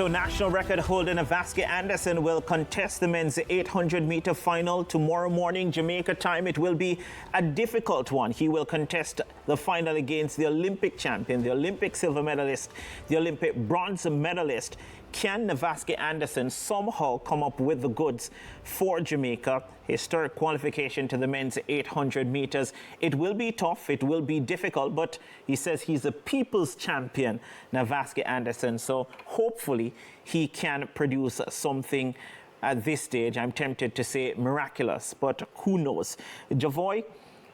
So national record holder Navasky Anderson will contest the men's 800-meter final tomorrow morning, Jamaica time. It will be a difficult one. He will contest the final against the Olympic champion, the Olympic silver medalist, the Olympic bronze medalist. Can Navasky Anderson somehow come up with the goods for Jamaica? Historic qualification to the men's 800 meters. It will be tough, it will be difficult, but he says he's a people's champion, Navasky Anderson. So hopefully he can produce something at this stage. I'm tempted to say miraculous, but who knows? Javoy,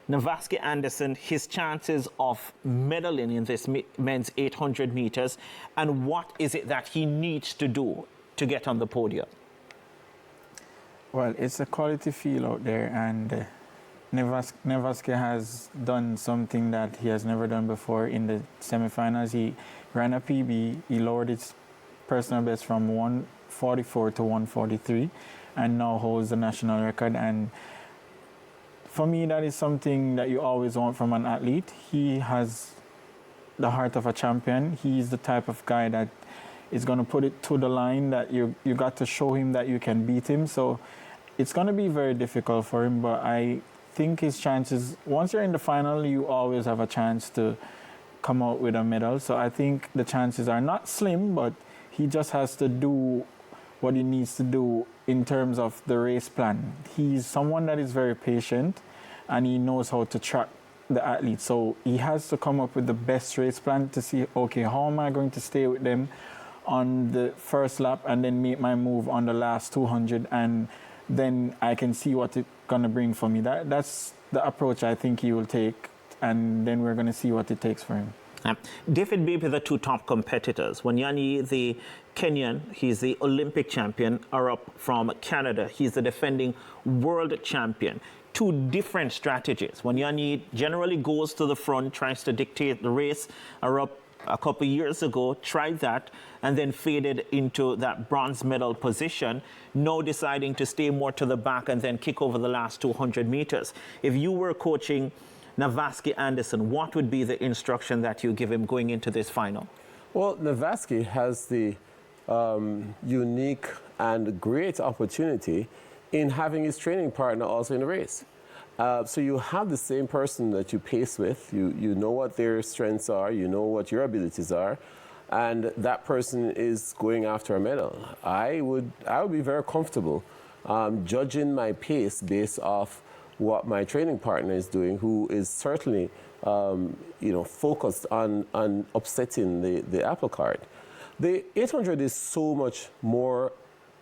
Navasky Anderson, his chances of medaling in this men's 800 meters, and what is it that he needs to do to get on the podium? Well, it's a quality field out there, and Navasky has done something that he has never done before in the semifinals. He ran a PB, he lowered his personal best from 144 to 143, and now holds the national record. And for me, that is something that you always want from an athlete. He has the heart of a champion. He's the type of guy that is going to put it to the line, that you got to show him that you can beat him. So it's going to be very difficult for him, but I think his chances, once you're in the final, you always have a chance to come out with a medal. So I think the chances are not slim, but he just has to do what he needs to do in terms of the race plan. He's someone that is very patient, and he knows how to track the athlete. So he has to come up with the best race plan to see, okay, how am I going to stay with them on the first lap and then make my move on the last 200, and then I can see what it's going to bring for me. That's the approach I think he will take, and then we're going to see what it takes for him. David Baby, the two top competitors. Wanyonyi, the Kenyan, he's the Olympic champion, are up from Canada. He's the defending world champion. Two different strategies. Wanyonyi generally goes to the front, tries to dictate the race. Arup a couple years ago tried that and then faded into that bronze medal position, now deciding to stay more to the back and then kick over the last 200 meters. If you were coaching Navasky Anderson, what would be the instruction that you give him going into this final? Well, Navasky has the unique and great opportunity in having his training partner also in the race. So you have the same person that you pace with, you know what their strengths are, you know what your abilities are, and that person is going after a medal. I would be very comfortable judging my pace based off what my training partner is doing, who is certainly focused on upsetting the apple cart. The 800 is so much more,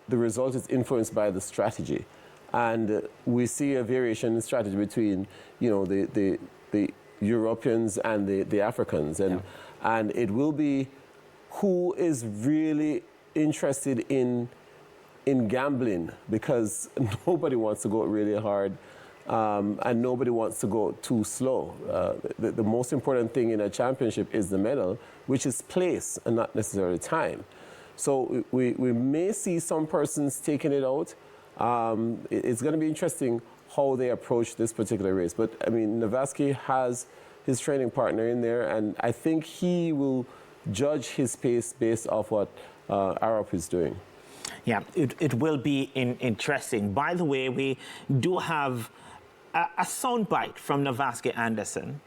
the result is influenced by the strategy. And we see a variation in strategy between, the Europeans and the Africans. And it will be who is really interested in gambling, because nobody wants to go really hard and nobody wants to go too slow. The most important thing in a championship is the medal, which is place and not necessarily time. So we may see some persons taking it out. It's going to be interesting how they approach this particular race. But, I mean, Navasky has his training partner in there, and I think he will judge his pace based off what Arup is doing. Yeah, it will be interesting. By the way, we do have a soundbite from Navasky Anderson.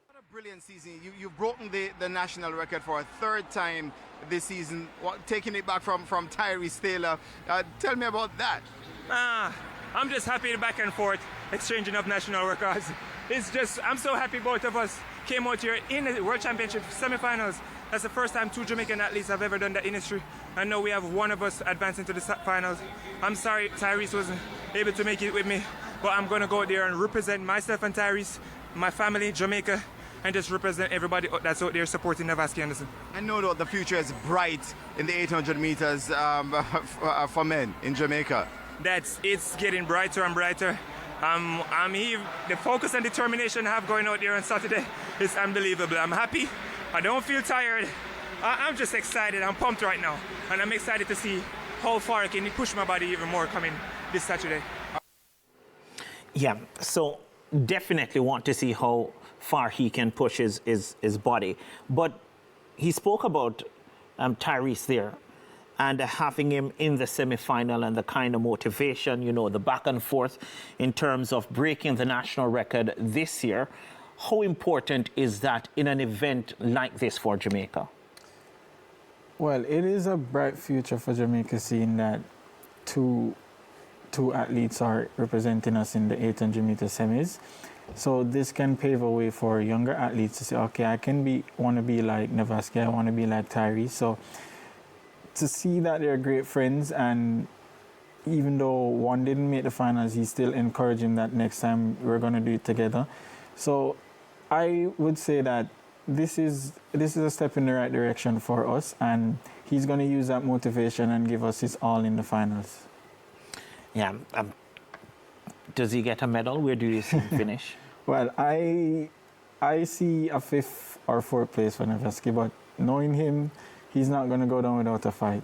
What a brilliant season. You've broken the national record for a third time this season, taking it back from Tyrese Taylor. Tell me about that. I'm just happy back and forth, exchanging of national records. It's just, I'm so happy both of us came out here in the World Championship semifinals. That's the first time two Jamaican athletes have ever done that in history. I know we have one of us advancing to the finals. I'm sorry Tyrese wasn't able to make it with me, but I'm going to go out there and represent myself and Tyrese, my family, Jamaica, and just represent everybody that's out there supporting Navasky Anderson. I know that the future is bright in the 800 meters for men in Jamaica. It's getting brighter and brighter. I'm here. The focus and determination I have going out there on Saturday is unbelievable. I'm happy. I don't feel tired. I'm just excited. I'm pumped right now. And I'm excited to see how far I can push my body even more coming this Saturday. Yeah, so definitely want to see how far he can push his body. But he spoke about Tyrese there. and having him in the semi-final and the kind of motivation, you know, the back and forth in terms of breaking the national record this year. How important is that in an event like this for Jamaica? Well, it is a bright future for Jamaica, seeing that two athletes are representing us in the 800-meter semis. So this can pave a way for younger athletes to say, okay, I want to be like Navasky, I want to be like Tyree. So to see that they're great friends, and even though one didn't make the finals, he's still encouraging that next time we're going to do it together. So I would say that this is a step in the right direction for us, and he's going to use that motivation and give us his all in the finals. Yeah. Does he get a medal? Where do you see him finish? Well, I see a 5th or 4th place for Navasky, but knowing him, he's not going to go down without a fight.